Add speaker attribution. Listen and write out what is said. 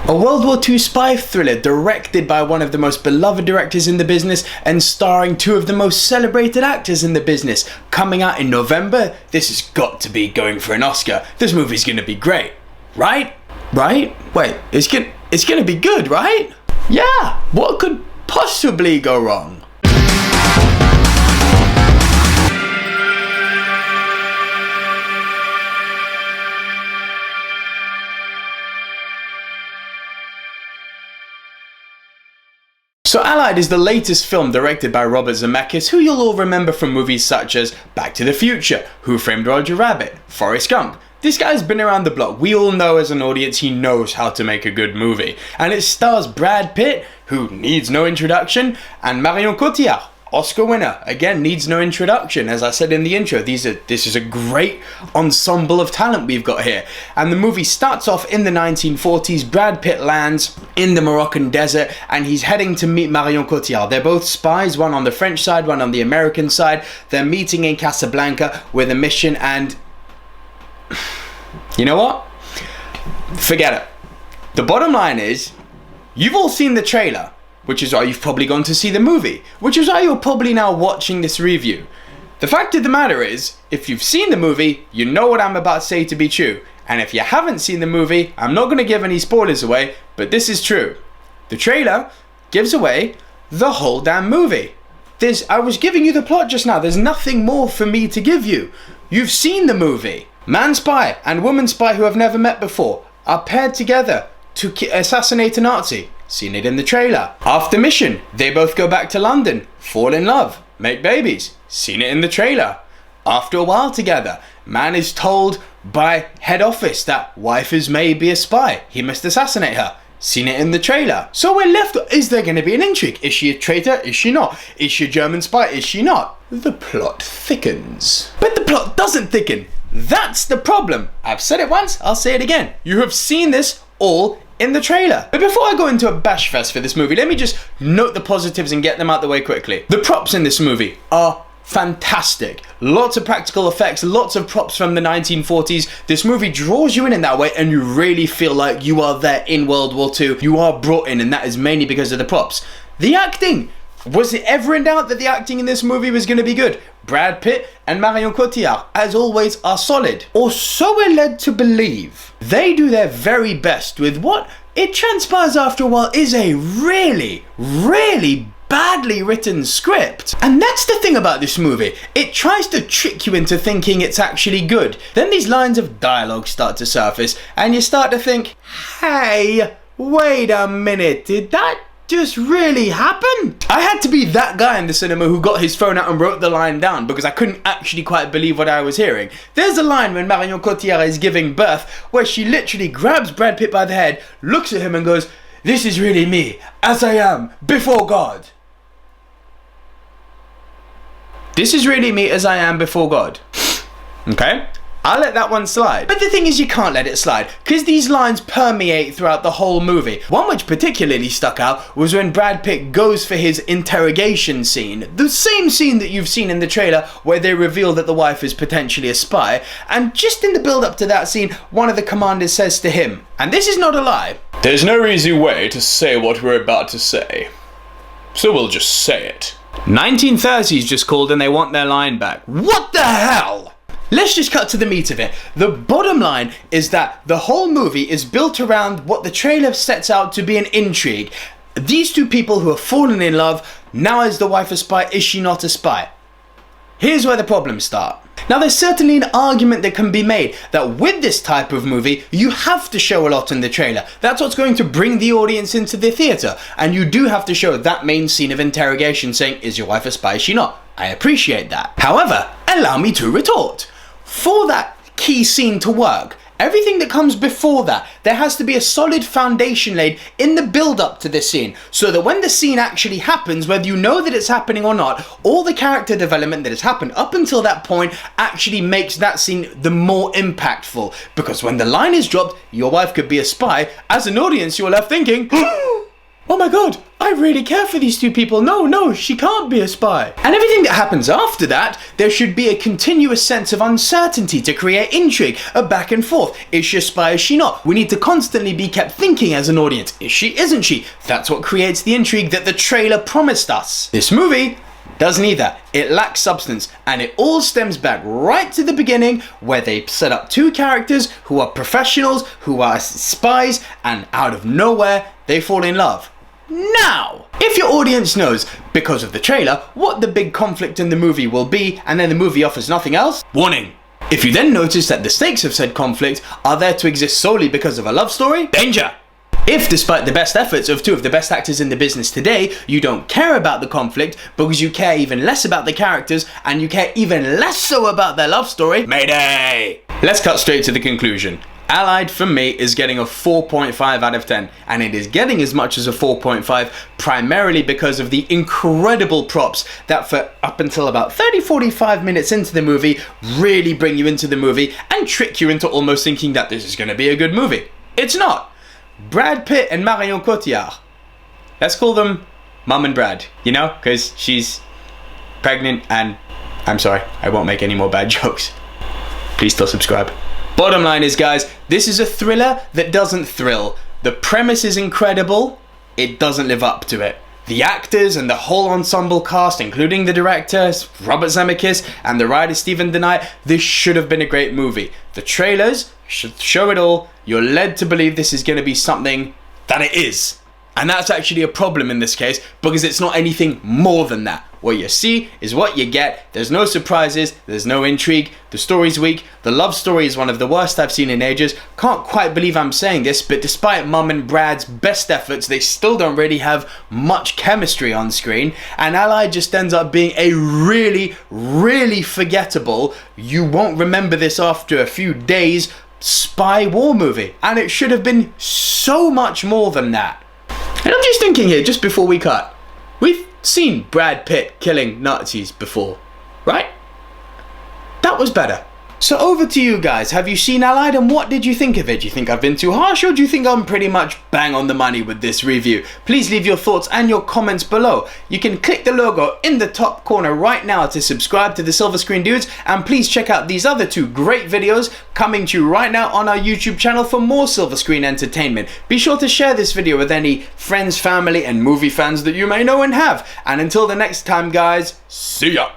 Speaker 1: A World War II spy thriller directed by one of the most beloved directors in the business and starring two of the most celebrated actors in the business. Coming out in November, this has got to be going for an Oscar. This movie's gonna be great, right? Right? Wait, it's gonna be good, right? Yeah, what could possibly go wrong? So Allied is the latest film directed by Robert Zemekis, who you'll all remember from movies such as Back to the Future, Who Framed Roger Rabbit, Forrest Gump. This guy's been around the block. We all know as an audience he knows how to make a good movie. And it stars Brad Pitt, who needs no introduction, and Marion Cotillard, Oscar winner, again needs no introduction. As I said in the intro, this is a great ensemble of talent we've got here. And the movie starts off in the 1940s. Brad Pitt lands in the Moroccan desert and he's heading to meet Marion Cotillard. They're both spies, one on the French side, one on the American side. They're meeting in Casablanca with a mission, and you know what? Forget it. The bottom line is, you've all seen the trailer, which is why you've probably gone to see the movie, which is why you're probably now watching this review. The fact of the matter is, if you've seen the movie, you know what I'm about to say to be true. And if you haven't seen the movie, I'm not going to give any spoilers away, but this is true. The trailer gives away the whole damn movie. I was giving you the plot just now. There's nothing more for me to give you. You've seen the movie. Man spy and woman spy who have never met before are paired together to assassinate a Nazi. Seen it in the trailer. After mission, they both go back to London, fall in love, make babies. Seen it in the trailer. After a while together, man is told by head office that wife is maybe a spy. He must assassinate her. Seen it in the trailer. So we're left, is there going to be an intrigue? Is she a traitor? Is she not? Is she a German spy? Is she not? The plot thickens. But the plot doesn't thicken. That's the problem. I've said it once, I'll say it again. You have seen this all in the trailer. But before I go into a bash fest for this movie, let me just note the positives and get them out the way quickly. The props in this movie are fantastic. Lots of practical effects, lots of props from the 1940s. This movie draws you in that way and you really feel like you are there in World War II. You are brought in, and that is mainly because of the props. The acting. Was it ever in doubt that the acting in this movie was going to be good? Brad Pitt and Marion Cotillard, as always, are solid. Or so we're led to believe. They do their very best with what it transpires after a while is a really, really badly written script. And that's the thing about this movie. It tries to trick you into thinking it's actually good. Then these lines of dialogue start to surface and you start to think, hey, wait a minute, did that just really happen? I had to be that guy in the cinema who got his phone out and wrote the line down because I couldn't actually quite believe what I was hearing. There's a line when Marion Cotillard is giving birth where she literally grabs Brad Pitt by the head, looks at him and goes, "This is really me, as I am, before God." This is really me as I am before God. Okay? I'll let that one slide. But the thing is, you can't let it slide, because these lines permeate throughout the whole movie. One which particularly stuck out was when Brad Pitt goes for his interrogation scene. The same scene that you've seen in the trailer where they reveal that the wife is potentially a spy. And just in the build up to that scene, one of the commanders says to him, and this is not a lie, "There's no easy way to say what we're about to say, so we'll just say it." 1930s just called and they want their line back. What the hell? Let's just cut to the meat of it. The bottom line is that the whole movie is built around what the trailer sets out to be an intrigue. These two people who have fallen in love, now is the wife a spy, is she not a spy? Here's where the problems start. Now there's certainly an argument that can be made that with this type of movie, you have to show a lot in the trailer. That's what's going to bring the audience into the theatre. And you do have to show that main scene of interrogation saying, is your wife a spy, is she not? I appreciate that. However, allow me to retort. For that key scene to work, everything that comes before that, there has to be a solid foundation laid in the build-up to this scene, so that when the scene actually happens, whether you know that it's happening or not, all the character development that has happened up until that point actually makes that scene the more impactful. Because when the line is dropped, your wife could be a spy, as an audience you're left thinking, oh my god, I really care for these two people. No, she can't be a spy. And everything that happens after that, there should be a continuous sense of uncertainty to create intrigue, a back and forth. Is she a spy, is she not? We need to constantly be kept thinking as an audience. Is she, isn't she? That's what creates the intrigue that the trailer promised us. This movie does neither. It lacks substance, and it all stems back right to the beginning, where they set up two characters who are professionals, who are spies, and out of nowhere, they fall in love. Now, if your audience knows, because of the trailer, what the big conflict in the movie will be, and then the movie offers nothing else, warning. If you then notice that the stakes of said conflict are there to exist solely because of a love story, danger. If, despite the best efforts of two of the best actors in the business today, you don't care about the conflict because you care even less about the characters and you care even less so about their love story, mayday! Let's cut straight to the conclusion. Allied, for me, is getting a 4.5 out of 10, and it is getting as much as a 4.5 primarily because of the incredible props that for up until about 30-45 minutes into the movie really bring you into the movie and trick you into almost thinking that this is going to be a good movie. It's not. Brad Pitt and Marion Cotillard. Let's call them Mum and Brad, you know, because she's pregnant and I'm sorry, I won't make any more bad jokes. Please still subscribe. Bottom line is, guys, this is a thriller that doesn't thrill. The premise is incredible, it doesn't live up to it. The actors and the whole ensemble cast, including the director, Robert Zemekis, and the writer, Stephen DeKnight, this should have been a great movie. The trailers should show it all. You're led to believe this is going to be something that it is. And that's actually a problem in this case, because it's not anything more than that. What you see is what you get. There's no surprises, there's no intrigue, the story's weak, the love story is one of the worst I've seen in ages. Can't quite believe I'm saying this, but despite Mum and Brad's best efforts, they still don't really have much chemistry on screen, and Allied just ends up being a really, really forgettable, you won't remember this after a few days, spy war movie. And it should have been so much more than that. And I'm just thinking here, just before we cut, we've seen Brad Pitt killing Nazis before, right? That was better. So over to you guys, have you seen Allied and what did you think of it? Do you think I've been too harsh or do you think I'm pretty much bang on the money with this review? Please leave your thoughts and your comments below. You can click the logo in the top corner right now to subscribe to the Silver Screen Dudes, and please check out these other two great videos coming to you right now on our YouTube channel for more Silver Screen entertainment. Be sure to share this video with any friends, family and movie fans that you may know and have. And until the next time guys, see ya!